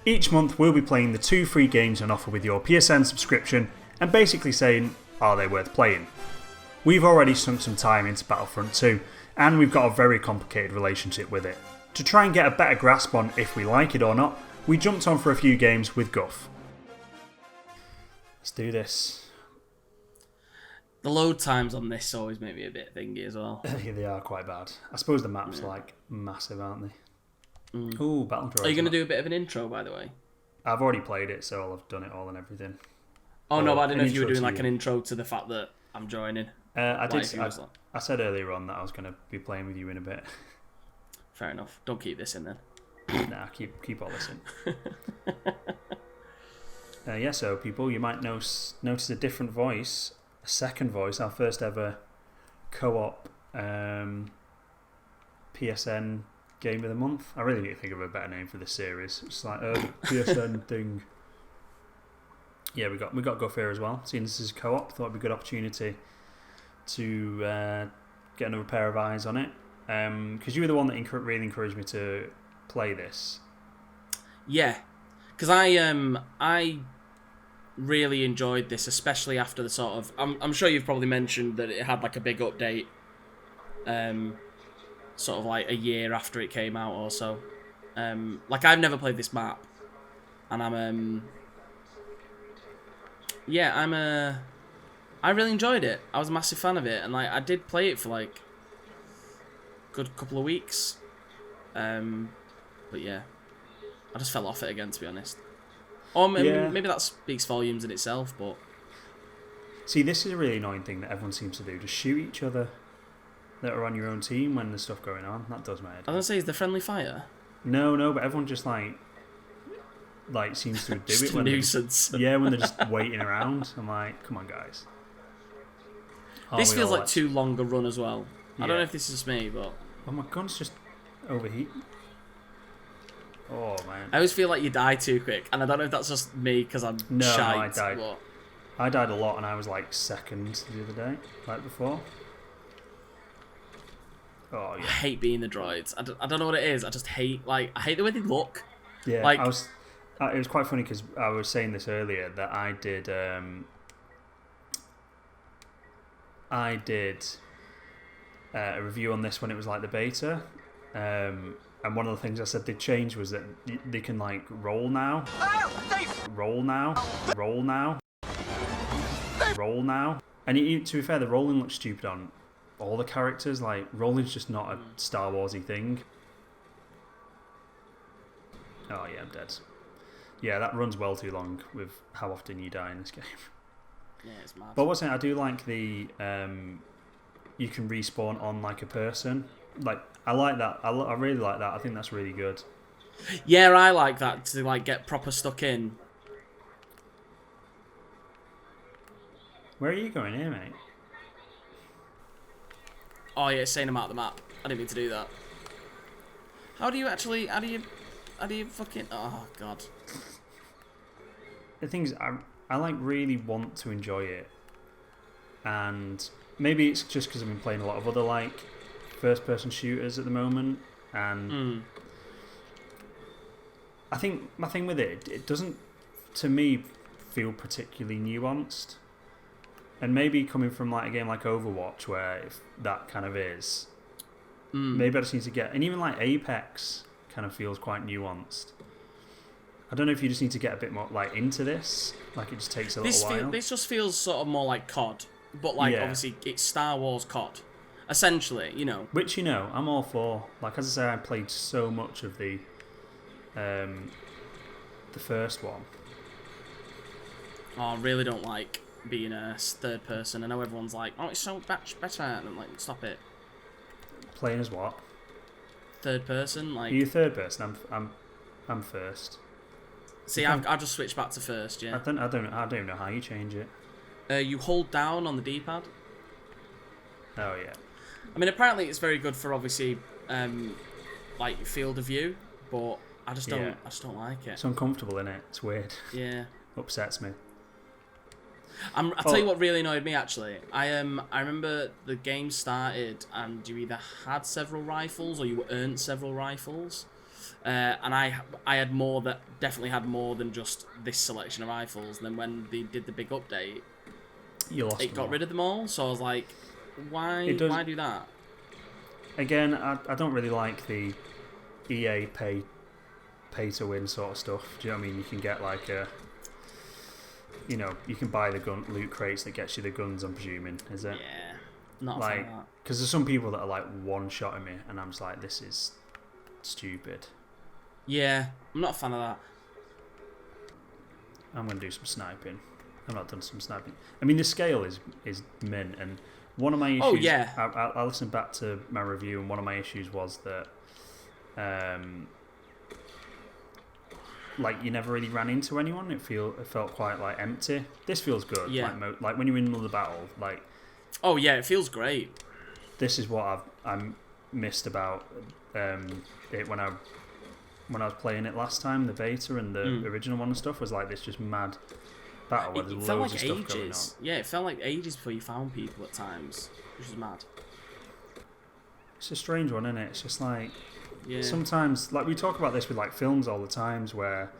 Each month we'll be playing the 2 free games on offer with your PSN subscription and basically saying, are they worth playing? We've already sunk some time into Battlefront 2 and we've got a very complicated relationship with it. To try and get a better grasp on if we like it or not, we jumped on for a few games with Guff. Let's do this. The load times on this always make me a bit thingy as well. Yeah, they are quite bad. I suppose the maps are like massive, aren't they? Ooh, Battlefront. Are you going to do a bit of an intro, by the way? I've already played it, so I've done it all and everything. Oh, no, but I didn't know if you were doing like an intro to the fact that I'm joining. I did. I said earlier on that I was going to be playing with you in a bit. Fair enough. Don't keep this in then. Nah, keep all this in. Yeah, so people, you might notice a different voice, a second voice, our first ever co-op PSN game of the month. I really need to think of a better name for this series. It's like PSN thing. Yeah, we got Guff here as well. Seeing this is co-op, thought it'd be a good opportunity to get another pair of eyes on it. Because you were the one that really encouraged me to play this. Yeah, because I really enjoyed this, especially after the sort of... I'm sure you've probably mentioned that it had like a big update, sort of like a year after it came out or so. Like, I've never played this map, and I really enjoyed it. I was a massive fan of it, and like I did play it for like a good couple of weeks. But yeah, I just fell off it again, to be honest. Or maybe that speaks volumes in itself, but... See, this is a really annoying thing that everyone seems to do. Just shoot each other that are on your own team when there's stuff going on. That does my head. I was going to say, is the friendly fire? No, but everyone just like seems to do just it when nuisance. when they're just waiting around. I'm like, come on, guys. This feels like too long a run as well. Yeah. I don't know if this is just me, but... Oh, my gun's just overheat. Oh, man. I always feel like you die too quick, and I don't know if that's just me because I'm shite. I died a lot, and I was like second the other day, like before. Oh, yeah. I hate being the droids. I don't know what it is. I just hate I hate the way they look. Yeah, like, it was quite funny because I was saying this earlier that I did a review on this when it was like the beta. And one of the things I said they changed was that they can like roll now. Roll now. And to be fair, the rolling looks stupid on all the characters. Like, rolling's just not a Star Warsy thing. Oh yeah, I'm dead. Yeah, that runs well too long with how often you die in this game. Yeah, it's mad. But what's it? I do like the you can respawn on like a person. Like, I like that. I really like that. I think that's really good. Yeah, I like that, to like get proper stuck in. Where are you going here, mate? Oh yeah, it's saying I'm out of the map. I didn't mean to do that. How do you fucking... Oh, God. The thing is, I like really want to enjoy it. And maybe it's just because I've been playing a lot of other like first-person shooters at the moment. And I think my thing with it doesn't, to me, feel particularly nuanced. And maybe coming from like a game like Overwatch, where if that kind of is, maybe I just need to get... And even like Apex kind of feels quite nuanced. I don't know if you just need to get a bit more like into this. Like, it just takes a little while. This just feels sort of more like COD, but like obviously it's Star Wars COD, essentially, you know. Which, you know, I'm all for. Like, as I say, I played so much of the first one. Oh, I really don't like being a third person. I know everyone's like, oh, it's so much better, and I'm like, stop it. Playing as what? Third person, like. Are you third person? I'm first. See, I've just switched back to first. Yeah. I don't even know how you change it. You hold down on the D-pad. Oh yeah. I mean, apparently it's very good for obviously, like field of view, but I just don't like it. It's uncomfortable, isn't it? It's weird. Yeah. Upsets me. I'll tell you what really annoyed me actually. I remember the game started and you either had several rifles or you earned several rifles. and I had more that definitely had more than just this selection of rifles. And then when they did the big update, it got rid of them all. So I was like, why do that? Again, I don't really like the EA pay to win sort of stuff. Do you know what I mean? You can get like you can buy the loot crates that gets you the guns. I'm presuming, is it? Yeah, not like because there's some people that are like one-shotting me, and I'm just like, this is stupid. Yeah, I'm not a fan of that. I'm gonna do some sniping. I've not done some sniping. I mean, the scale is mint, and one of my issues. Oh yeah. I listened back to my review, and one of my issues was that, like you never really ran into anyone. It felt quite like empty. This feels good. Yeah. Like when you're in another battle, like. Oh yeah, it feels great. This is what I missed about it when I was playing it last time. The beta and the original one and stuff was like this just mad battle where there's loads of stuff going on. Yeah, it felt like ages before you found people at times, which is mad. It's a strange one, isn't it? It's just like sometimes, like we talk about this with like films all the times, where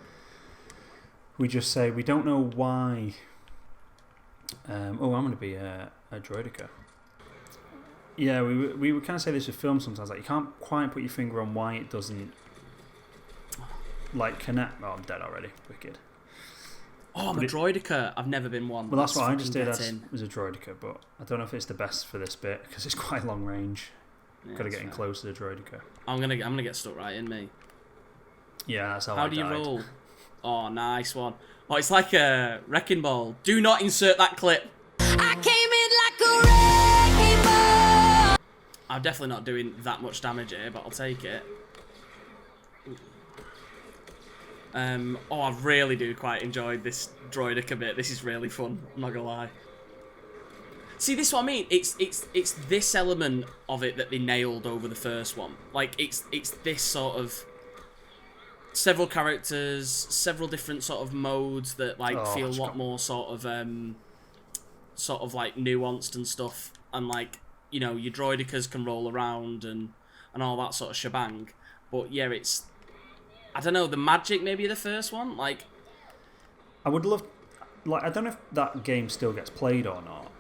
we just say we don't know why. I'm going to be a droidica. Yeah, we would kind of say this with films sometimes. Like you can't quite put your finger on why it doesn't like connect. Oh, I'm dead already. Wicked. Oh, I'm a droidica. I've never been one. Well, that's what I just did. I was a droidica, but I don't know if it's the best for this bit because it's quite long range. Yeah, got to get in close to the droidica. I'm gonna get stuck right in me. Yeah, that's how. How do you roll? Oh, nice one. Oh, it's like a wrecking ball. Do not insert that clip. I came in like a wrecking ball. I'm definitely not doing that much damage here, but I'll take it. I really do quite enjoy this droidica bit. This is really fun. I'm not gonna lie. See, this is what I mean. It's this element of it that they nailed over the first one. Like it's this sort of several characters, several different sort of modes that like feel a lot more sort of like nuanced and stuff. And like your droidicas can roll around and all that sort of shebang. But yeah, it's. I don't know, the magic maybe of the first one, like. I would love, like, I don't know if that game still gets played or not.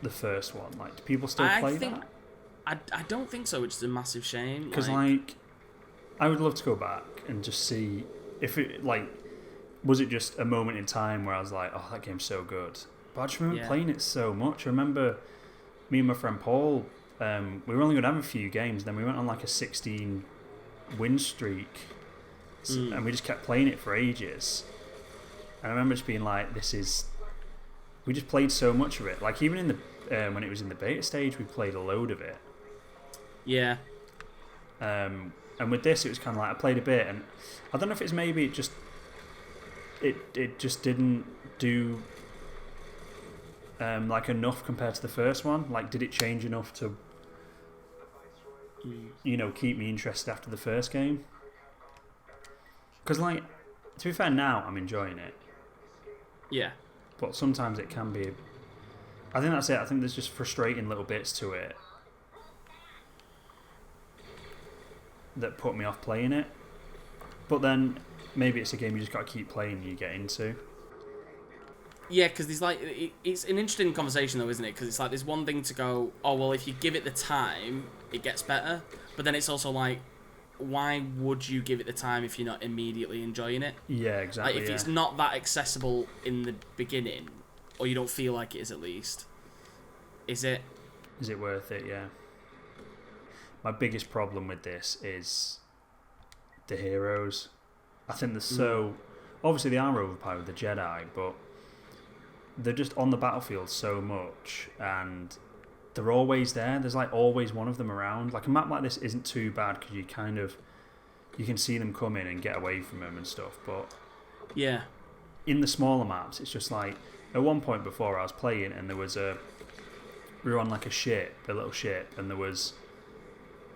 The first one, like, do people still play that? I don't think so, which is a massive shame. Because like, I would love to go back and just see if it was it just a moment in time where I was like, oh, that game's so good. But I just remember playing it so much. I remember me and my friend Paul, we were only going to have a few games, then we went on like a 16 win streak. And we just kept playing it for ages. And I remember just being like, we just played so much of it. Like even in the when it was in the beta stage, we played a load of it. Yeah. And with this, it was kind of like I played a bit, and I don't know if it's maybe it just didn't do like enough compared to the first one. Like, did it change enough to keep me interested after the first game? Because, like, to be fair, now I'm enjoying it. Yeah. But sometimes it can be. I think that's it. I think there's just frustrating little bits to it that put me off playing it. But then maybe it's a game you just got to keep playing and you get into. Yeah, because there's like it's an interesting conversation though, isn't it? Because it's like there's one thing to go, oh well, if you give it the time, it gets better. But then it's also like, why would you give it the time if you're not immediately enjoying it? Yeah, exactly. Like if it's not that accessible in the beginning, or you don't feel like it is at least, is it? Is it worth it? Yeah. My biggest problem with this is the heroes. I think they're so obviously they are overpowered with the Jedi, but they're just on the battlefield so much, and they're always there. There's like always one of them around. Like a map like this isn't too bad because you can see them come in and get away from them and stuff. But yeah, in the smaller maps, it's just like at one point before I was playing and we were on like a little ship, and there was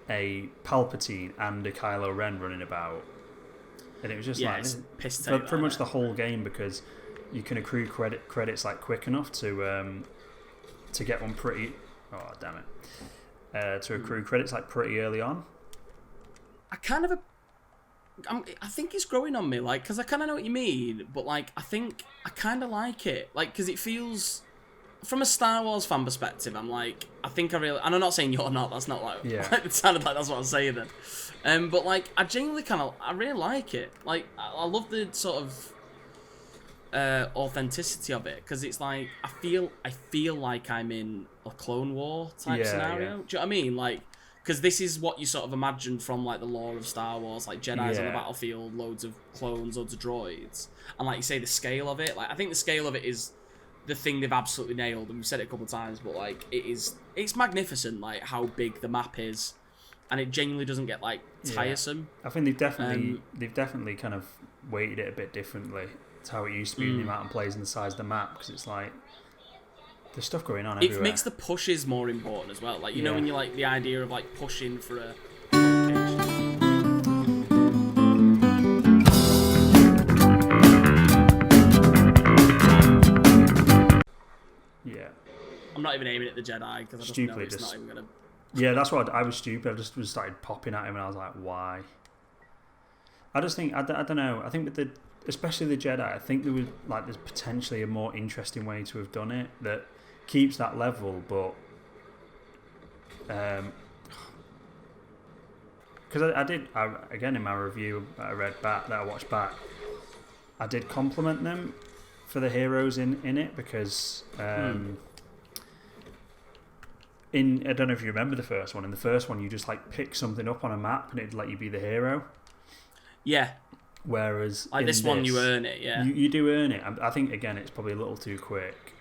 a Palpatine and a Kylo Ren running about, and it was just for pretty much the whole game because you can accrue credits like quick enough to get one pretty. Oh, damn it. To accrue credits like pretty early on. I kind of I think it's growing on me, like, because I kind of know what you mean, but like, I think I kind of like it, like, because it feels, from a Star Wars fan perspective, I'm like, I think I really, and I'm not saying you're not. That's not like, it sounded like that's what I was saying then. But like, I genuinely I really like it. Like, I love the sort of authenticity of it, because it's like I feel like I'm in a Clone War type scenario. Do you know what I mean? Like, because this is what you sort of imagine from like the lore of Star Wars, like Jedi's on the battlefield, loads of clones, loads of droids, and like you say, the scale of it. Like, I think the scale of it is the thing they've absolutely nailed, and we've said it a couple of times, but like it's magnificent, like how big the map is, and it genuinely doesn't get like tiresome. I think they've definitely kind of weighted it a bit differently to how it used to be in the amount of players and the size of the map, because it's like there's stuff going on everywhere. It makes the pushes more important as well. Like, you know, when you like the idea of like pushing for a location. Yeah. I'm not even aiming at the Jedi because I just know it's not even gonna. Yeah, that's what I was stupid. I just started popping at him, and I was like, why? I just think I don't know. I think with especially the Jedi, I think there's potentially a more interesting way to have done it that keeps that level, but because again in my review that I watched back, I did compliment them for the heroes in it, because I don't know if you remember the first one. In the first one, you just like pick something up on a map and it'd let you be the hero. Yeah. Whereas like this one, you earn it. Yeah. You do earn it. I think again, it's probably a little too quick.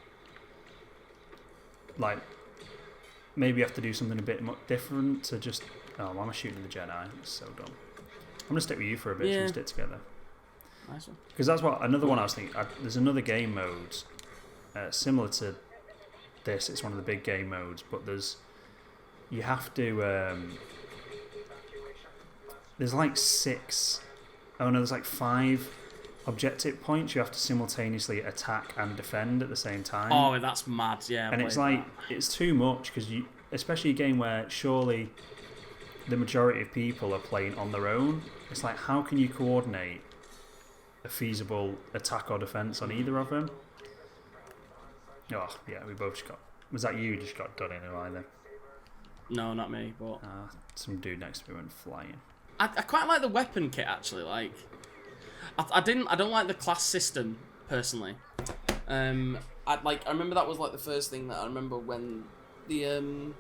Like, maybe you have to do something a bit different to just. Oh, why am I shooting the Jedi? It's so dumb. I'm gonna stick with you for a bit. So we stick together. Nice one. Because that's what another one I was thinking. There's another game mode similar to this. It's one of the big game modes, but you have to. There's like 6. Oh no, there's like 5 objective points you have to simultaneously attack and defend at the same time. Oh, that's mad! Yeah, and it's like it's too much, because especially a game where surely the majority of people are playing on their own. It's like, how can you coordinate a feasible attack or defense on either of them? Oh yeah, we both just got. Was that you just got done in either? No, not me, but some dude next to me went flying. I quite like the weapon kit, actually. Like, I don't like the class system personally. I remember that was like the first thing that I remember when the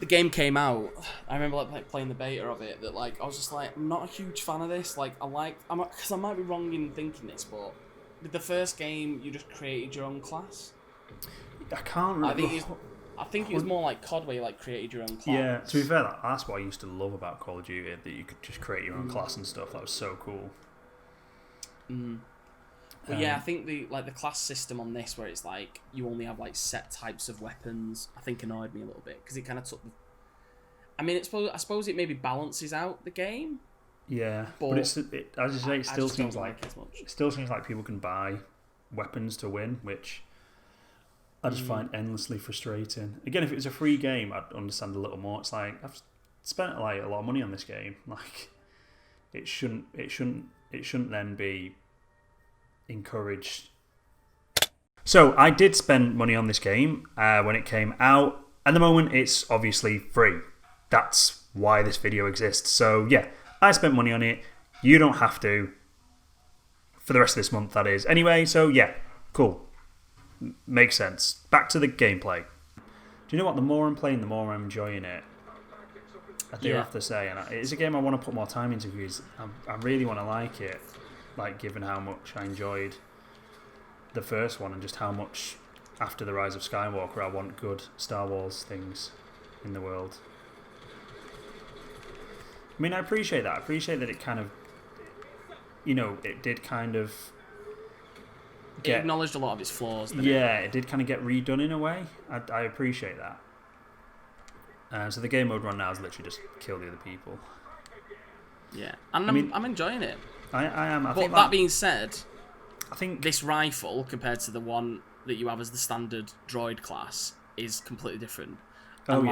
game came out. I remember like playing the beta of it. That like I was just like, I'm not a huge fan of this. Like, because I might be wrong in thinking this, but with the first game you just created your own class. I can't remember. I think it was more like COD where you like created your own class. Yeah, to be fair, that's what I used to love about Call of Duty, that you could just create your own class and stuff. That was so cool. But yeah, I think the class system on this, where it's like you only have like set types of weapons, I think annoyed me a little bit, because it kind of took. I suppose it maybe balances out the game. Yeah, but as you say, it still seems like people can buy weapons to win, which I just find endlessly frustrating. Again, if it was a free game, I'd understand a little more. It's like, I've spent like a lot of money on this game. Like, it shouldn't then be encouraged. So I did spend money on this game when it came out. At the moment, it's obviously free. That's why this video exists. So yeah, I spent money on it. You don't have to. For the rest of this month, that is. Anyway, so yeah, cool. Makes sense. Back to the gameplay. Do you know what? The more I'm playing, the more I'm enjoying it. I do have to say, and it's a game I want to put more time into, because I really want to like it. Like, given how much I enjoyed the first one, and just how much after the Rise of Skywalker I want good Star Wars things in the world. I mean, I appreciate that. I appreciate that it kind of, it did kind of. It acknowledged a lot of its flaws, didn't it? Yeah, it did kind of get redone in a way. I appreciate that. So the game mode run now is literally just kill the other people. Yeah, and I'm enjoying it. I am. But that being said, I think this rifle, compared to the one that you have as the standard droid class, is completely different. And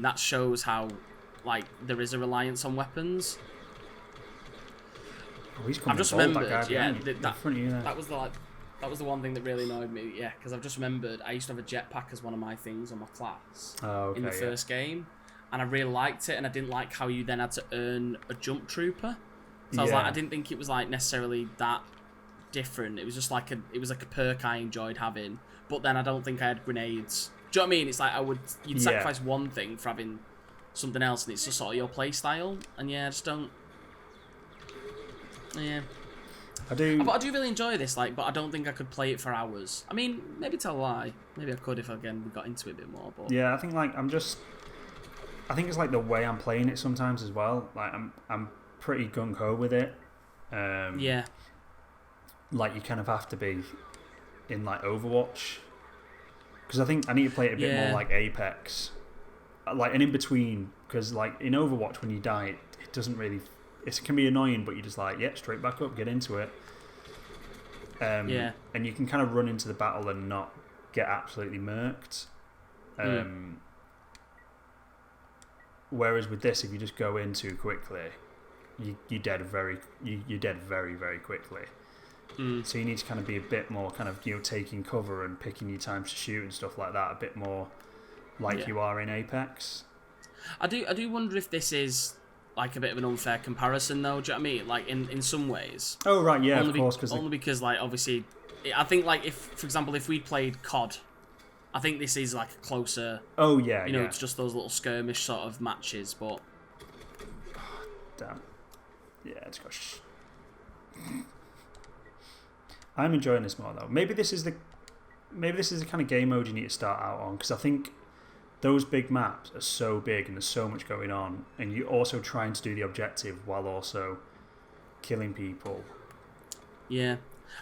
that shows how there is a reliance on weapons. Oh, he's coming I've just bold, remembered, that guy yeah, behind you, in that front of you there. that was the one thing that really annoyed me, yeah, because I've just remembered I used to have a jetpack as one of my things on my class in the first game, and I really liked it, and I didn't like how you then had to earn a jump trooper. So I was like, I didn't think it was like necessarily that different. It was just like a perk I enjoyed having, but then I don't think I had grenades. Do you know what I mean? It's like you'd sacrifice one thing for having something else, and it's just sort of your play style. And yeah, I just don't. Yeah. But I do really enjoy this, like, but I don't think I could play it for hours. I mean, maybe tell a lie. Maybe I could if again we got into it a bit more. But yeah, I think like I think it's like the way I'm playing it sometimes as well. Like I'm pretty gung ho with it. Yeah. Like you kind of have to be in like Overwatch, because I think I need to play it a bit more like Apex, like and in between, because like in Overwatch when you die it doesn't really, it can be annoying, but you're just like straight back up, get into it. And you can kind of run into the battle and not get absolutely murked. Whereas with this, if you just go in too quickly, you're dead very very quickly. So you need to kind of be a bit more kind of taking cover and picking your times to shoot and stuff like that, a bit more like you are in Apex. I do wonder if this is like a bit of an unfair comparison though. Do you know what I mean? Like in some ways. Oh right, yeah, of course. Because like obviously, I think like if for example if we played COD, I think this is like a closer. Oh yeah, it's just those little skirmish sort of matches, but. Damn. Yeah, it's got. I'm enjoying this more though. Maybe this is the kind of game mode you need to start out on, because I think those big maps are so big and there's so much going on, and you're also trying to do the objective while also killing people. Yeah,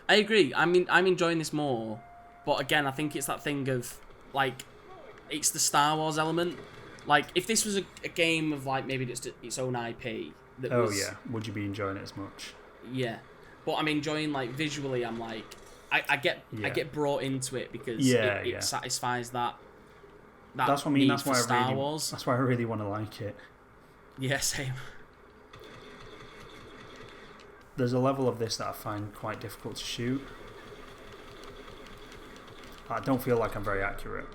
I agree. I mean, I'm enjoying this more, but again, I think it's that thing of like, it's the Star Wars element. Like, if this was a game of like maybe just its own IP. Would you be enjoying it as much? Yeah. But I'm enjoying, like, visually, I'm like, I get brought into it because it satisfies that that's what I mean. Need that's for why Star Wars. That's why I really want to like it. Yeah, same. There's a level of this that I find quite difficult to shoot. I don't feel like I'm very accurate.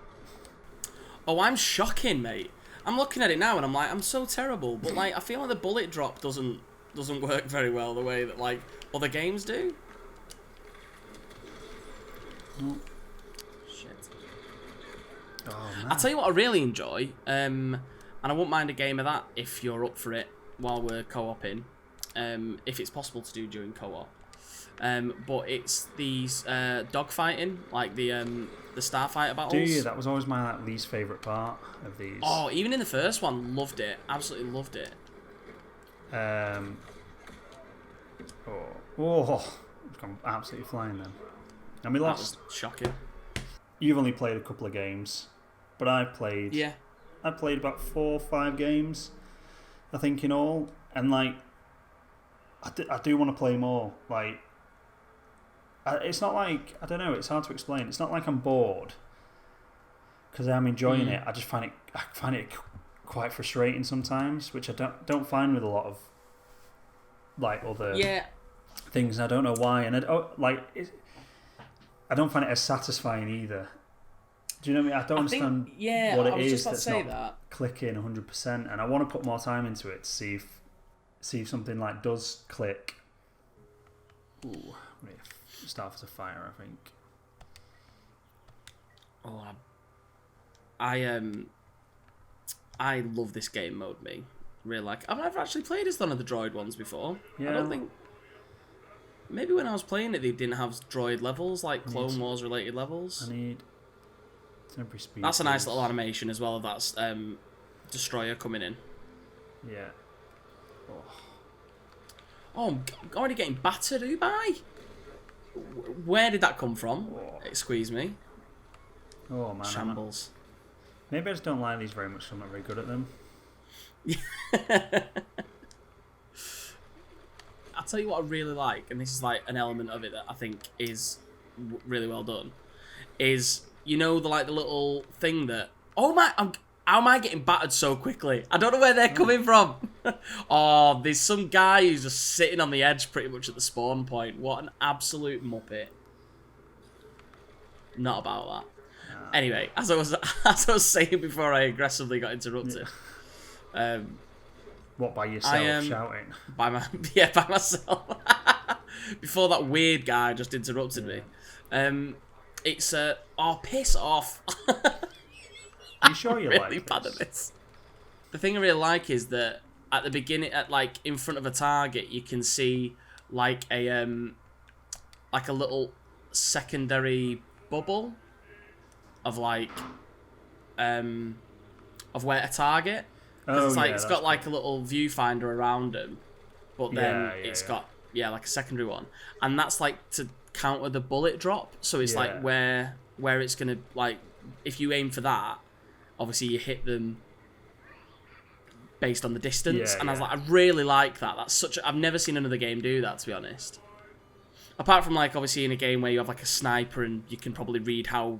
Oh, I'm shocking, mate. I'm looking at it now and I'm like, I'm so terrible. But like, I feel like the bullet drop doesn't work very well the way that like other games do. Shit. Oh, man. I'll tell you what I really enjoy, and I wouldn't mind a game of that if you're up for it while we're co-oping, if it's possible to do during co-op. But it's these dogfighting, like the starfighter battles. Do you? That was always my least favourite part of these. Oh, even in the first one, loved it. Absolutely loved it. It's gone absolutely flying then. And we lost. That was shocking. You've only played a couple of games, but I've played. Yeah. I played about 4 or 5 games, I think in all, and like, I do want to play more. Like, it's not like, I don't know. It's hard to explain. It's not like I'm bored, because I'm enjoying it. I just find it quite frustrating sometimes, which I don't find with a lot of like other things. I don't know why, and I don't find it as satisfying either. Do you know what I mean? I don't understand what it is that's not clicking 100%, and I want to put more time into it to see if something like does click. Ooh, start as a fire, I think. Oh, I love this game mode, me. Really like. I've never actually played as one of the droid ones before. Yeah. I don't think. Maybe when I was playing it, they didn't have droid levels, like Clone Wars related levels. I need temporary speed. That's a nice little animation as well. That's Destroyer coming in. Yeah. Oh, I'm already getting battered, Ubai. Where did that come from? Excuse me. Oh man. Shambles. Maybe I just don't like these very much, so I'm not very good at them. I'll tell you what I really like, and this is like an element of it that I think is really well done, is, you know, the little thing that, how am I getting battered so quickly? I don't know where they're coming from. Oh, there's some guy who's just sitting on the edge pretty much at the spawn point. What an absolute muppet. Not about that. Anyway, as I was saying before I aggressively got interrupted. What, by yourself shouting? By myself. Before that weird guy just interrupted me. It's piss off. Are you sure you really like this? Bad at this. The thing I really like is that at the beginning, in front of a target, you can see like a little secondary bubble of of where a target. It's got like a little viewfinder around them, but then it's got like a secondary one, and that's like to counter the bullet drop. So it's like where it's gonna, like, if you aim for that, obviously you hit them based on the distance. And I was like, I really like that. That's I've never seen another game do that, to be honest. Apart from, like, obviously in a game where you have like a sniper and you can probably read how,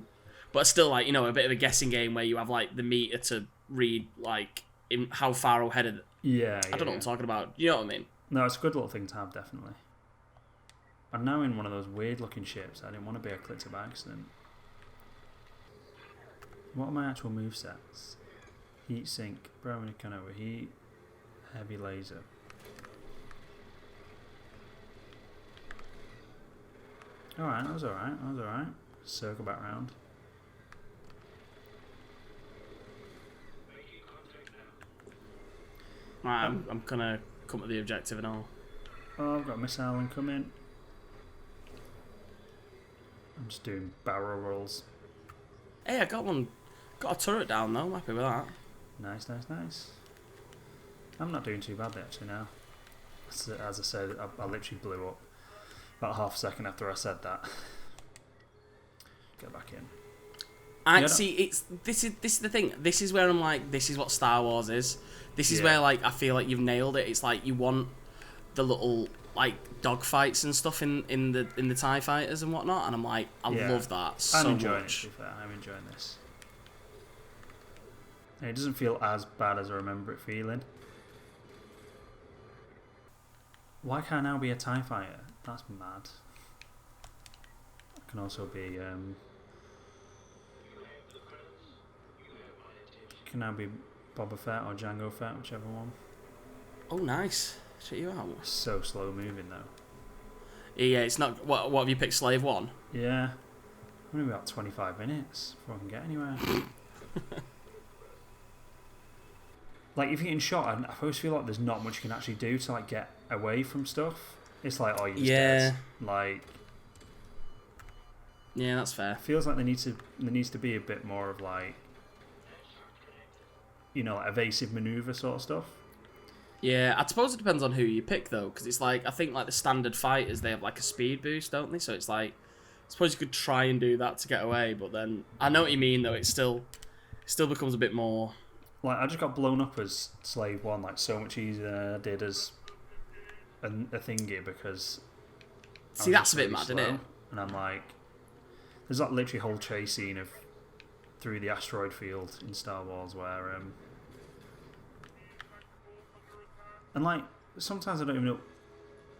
but still, like, you know, a bit of a guessing game where you have like the meter to read like in how far ahead of. I don't know what I'm talking about. You know what I mean? No, it's a good little thing to have, definitely. I'm now in one of those weird looking ships. I didn't want to be. I clicked it by accident. What are my actual movesets? Heat sink, Brownie can overheat, heavy laser. Alright, that was alright. Circle back round. Right, I'm gonna come to the objective and all. Oh, I've got a missile incoming. I'm just doing barrel rolls. Hey, I got one. Got a turret down though. I'm happy with that. Nice. I'm not doing too badly actually now. As I said, I literally blew up about half a second after I said that. Get back in. This is the thing. This is where I'm like, this is what Star Wars is. This is where, like, I feel like you've nailed it. It's like you want the little, like, dogfights and stuff in the TIE fighters and whatnot, and I'm like, I love that so much. I'm enjoying it, to be fair. I'm enjoying this. It doesn't feel as bad as I remember it feeling. Why can't I now be a TIE fighter? That's mad. I can also be can now be Boba Fett or Jango Fett, whichever one. Oh, nice. Check you out. So slow moving though. Yeah, it's not. What have you picked? Slave 1? Yeah. I'm gonna be about 25 minutes before I can get anywhere. Like, if you're getting shot, I always feel like there's not much you can actually do to, like, get away from stuff. It's like, oh, you're just dead. Like, yeah, that's fair. It feels like there needs to be a bit more of, like, you know, like evasive maneuver sort of stuff. Yeah, I suppose it depends on who you pick though, because it's like, I think like the standard fighters, they have like a speed boost, don't they? So it's like, I suppose you could try and do that to get away, but then I know what you mean though. It still becomes a bit more. Like, I just got blown up as Slave 1 like so much easier than I did as a thingy, because see, that's a bit mad, isn't it? And I'm like, there's like literally a whole chase scene of through the asteroid field in Star Wars where and like sometimes I don't even know,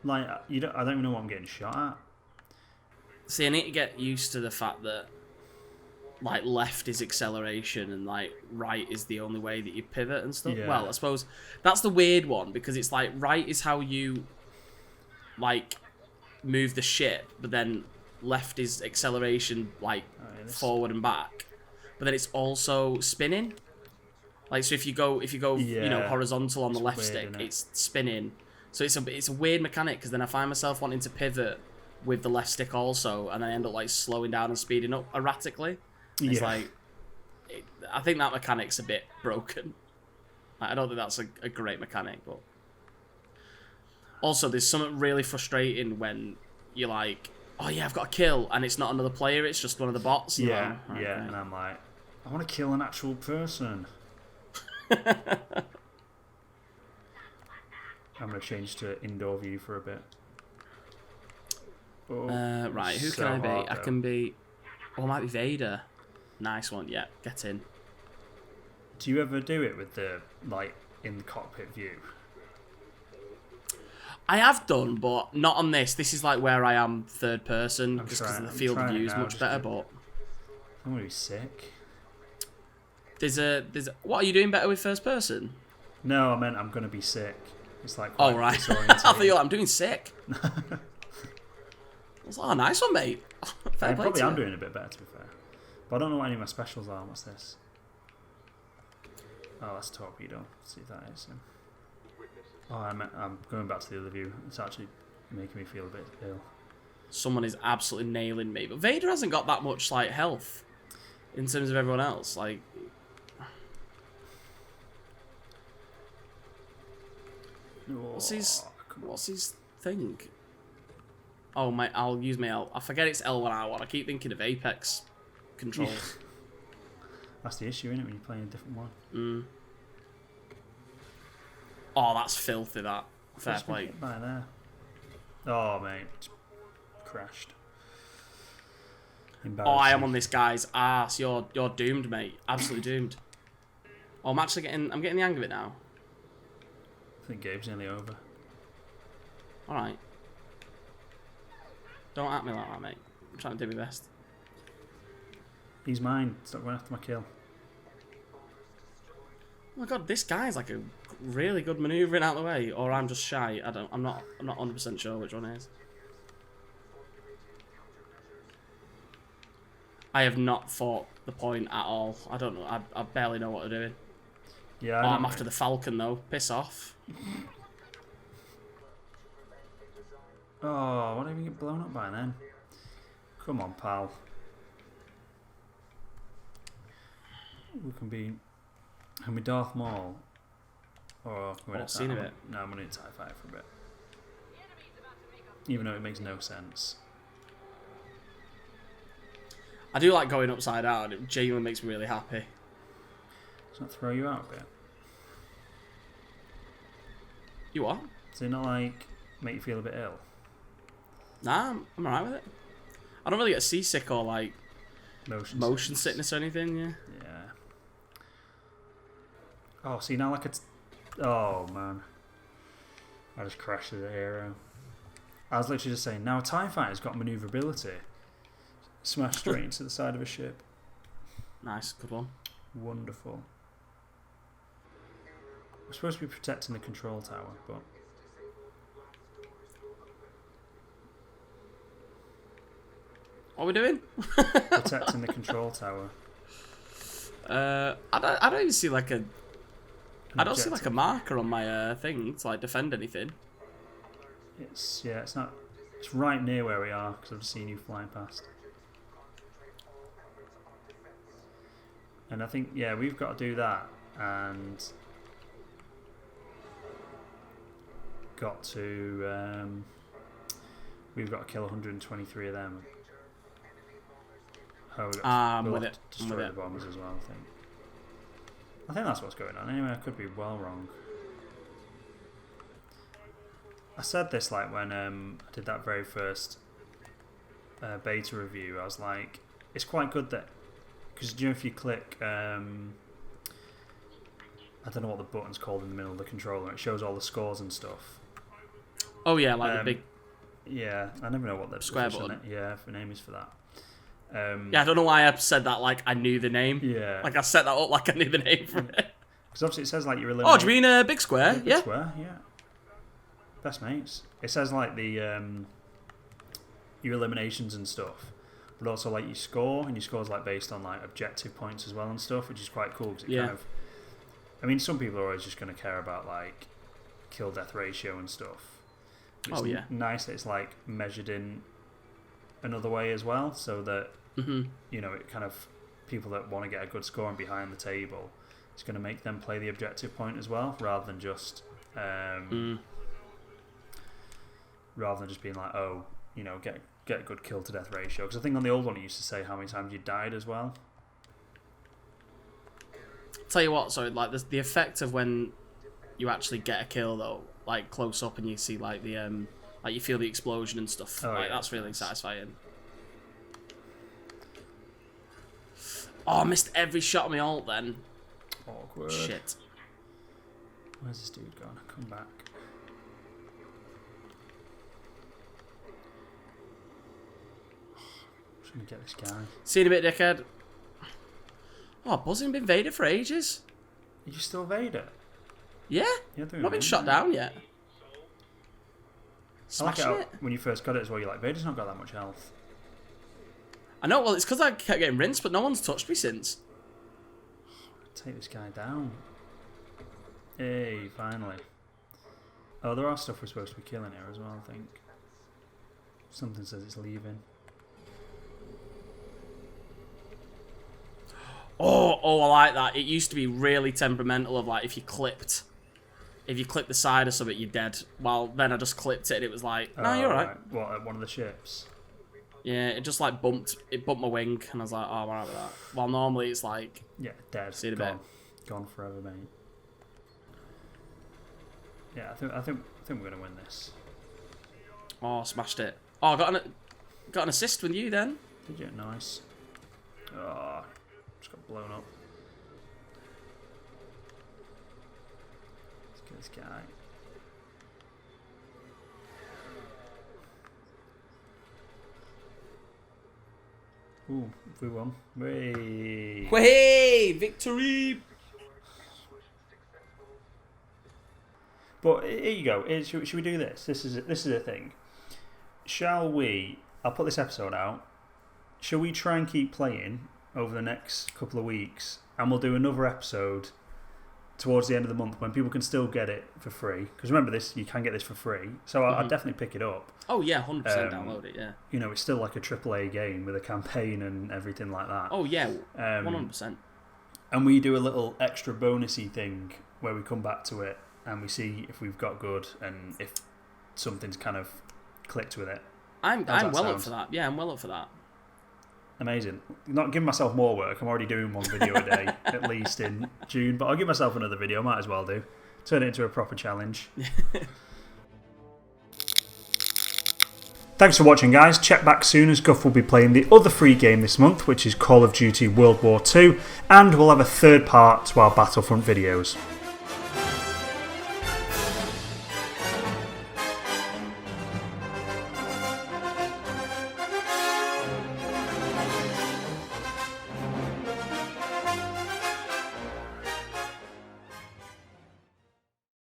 like I don't even know what I'm getting shot at. See, I need to get used to the fact that like left is acceleration and like right is the only way that you pivot and stuff. Well, I suppose that's the weird one, because it's like right is how you like move the ship, but then left is acceleration, like forward and back, but then it's also spinning. Like, so if you go you know, horizontal on the left stick, it's spinning. So it's a weird mechanic, because then I find myself wanting to pivot with the left stick also, and I end up like slowing down and speeding up erratically. It's like, I think that mechanic's a bit broken. Like, I don't think that's a great mechanic, but also there's something really frustrating when you're like, oh yeah, I've got a kill, and it's not another player, it's just one of the bots. And and I'm like, I want to kill an actual person. I'm going to change to indoor view for a bit. Oh, right, who can I be? I can be... Oh, I might be Vader. Nice one, yeah, get in. Do you ever do it with the, like, in the cockpit view? I have done, but not on this. This is like where I am third person, just because the field of view is much better. But I'm gonna be sick. there's a what are you doing better with first person? No, I meant I'm gonna be sick. It's like oh right, I thought you were like, I'm doing sick. I was like, oh, nice one, mate. I probably am doing a bit better, to be fair. But I don't know what any of my specials are. What's this? Oh, that's torpedo. Let's see if that is him. Oh, I'm going back to the other view. It's actually making me feel a bit ill. Someone is absolutely nailing me, but Vader hasn't got that much like health in terms of everyone else. Like, what's his thing? Oh my! I'll use my L. I forget it's L1R1. I keep thinking of Apex controls. That's the issue, isn't it, when you're playing a different one? Mm. Oh, that's filthy. That fair play. By there. Oh mate, crashed. Oh, I am on this guy's ass. You're doomed, mate. Absolutely doomed. Oh, I'm actually getting the hang of it now. I think Gabe's nearly over. All right. Don't at me like that, mate. I'm trying to do my best. He's mine. Stop going after my kill. Oh my god, this guy's like a really good manoeuvring out of the way, or I'm just shy. I'm not 100% sure which one it is. I have not fought the point at all. I don't know. I barely know what they're doing. Yeah. Oh, I'm after the Falcon though. Piss off. Oh, why don't you get blown up by then? Come on, pal. We can be Darth Maul. Or can we I've seen a bit. No, I'm going to TIE Fighter for a bit. Even though it makes no sense. I do like going upside down. It genuinely makes me really happy. Does that throw you out a bit? You what? Does it not like make you feel a bit ill? Nah, I'm alright with it. I don't really get seasick or like motion sickness or anything. Yeah. Yeah. Oh, see now like it's. Oh man, I just crashed as a hero. I was literally just saying now a TIE fighter's got manoeuvrability. Smash straight into the side of a ship. Nice, good one. Wonderful. We're supposed to be protecting the control tower, but. What are we doing? Protecting the control tower. I don't even see like a. I don't see like a marker on my thing to like defend anything. It's not. It's right near where we are because I've seen you flying past. And I think we've got to do that and we've got to kill 123 of them. Oh, I'm with it. Destroy the bombers as well, I think that's what's going on. Anyway, I could be well wrong. I said this like when I did that very first beta review. I was like, it's quite good that because if you click, I don't know what the button's called in the middle of the controller. It shows all the scores and stuff. Oh yeah, like the big. Yeah, I never know what the square button. The name is for that. Yeah, I don't know why I said that like I knew the name. Yeah. Like I set that up like I knew the name for it. Because obviously it says like you're eliminating. Oh, do you mean big square? Big square, yeah. Best mates. It says like the your eliminations and stuff, but also like your score, and your score's like based on like objective points as well and stuff, which is quite cool because it kind of. I mean, some people are always just going to care about like kill death ratio and stuff. But it's nice that it's like measured in another way as well, so that it kind of people that want to get a good score and behind the table, it's going to make them play the objective point as well, rather than just being like, oh, get a good kill to death ratio. Because I think on the old one it used to say how many times you died as well. Tell you what, so like the effect of when you actually get a kill though, like close up and you see like the like you feel the explosion and stuff. That's really satisfying. Oh, I missed every shot of my ult then. Awkward. Shit. Where's this dude gone? Come back. Just gonna get this guy. See you in a bit, dickhead. Oh, buzzing been Vader for ages. Are you still Vader? Yeah. Not been shot down yet. Smashing I like it. When you first got it as well, you're like, Vader's not got that much health. I know, well, it's because I kept getting rinsed, but no one's touched me since. Take this guy down. Hey, finally. Oh, there are stuff we're supposed to be killing here as well, I think. Something says it's leaving. Oh, I like that. It used to be really temperamental of like if you clipped the side of something, you're dead. Well, then I just clipped it and it was like, no, you're alright. What, at one of the ships? Yeah, it just like bumped my wing and I was like, oh, I'm alright with that. While normally it's like... Yeah, dead. See you in a bit. Gone forever, mate. Yeah, I think we're going to win this. Oh, smashed it. Oh, I got an assist with you then. Did you? Nice. Oh, just got blown up. Let's get this guy. Ooh, we won. Way. Way! Victory! But here you go. Should we do this? This is a thing. Shall we? I'll put this episode out. Shall we try and keep playing over the next couple of weeks, and we'll do another episode towards the end of the month when people can still get it for free? Because remember, this you can get this for free. So I'll definitely pick it up. Oh yeah, 100% download it. Yeah. You know, it's still like a AAA game with a campaign and everything like that. Oh yeah, 100%. And we do a little extra bonusy thing where we come back to it and we see if we've got good and if something's kind of clicked with it. I'm well up for that. Yeah, I'm well up for that. Amazing. Not giving myself more work. I'm already doing one video a day, at least in June. But I'll give myself another video. Might as well do. Turn it into a proper challenge. Thanks for watching, guys. Check back soon as Guff will be playing the other free game this month, which is Call of Duty World War II. And we'll have a third part to our Battlefront videos.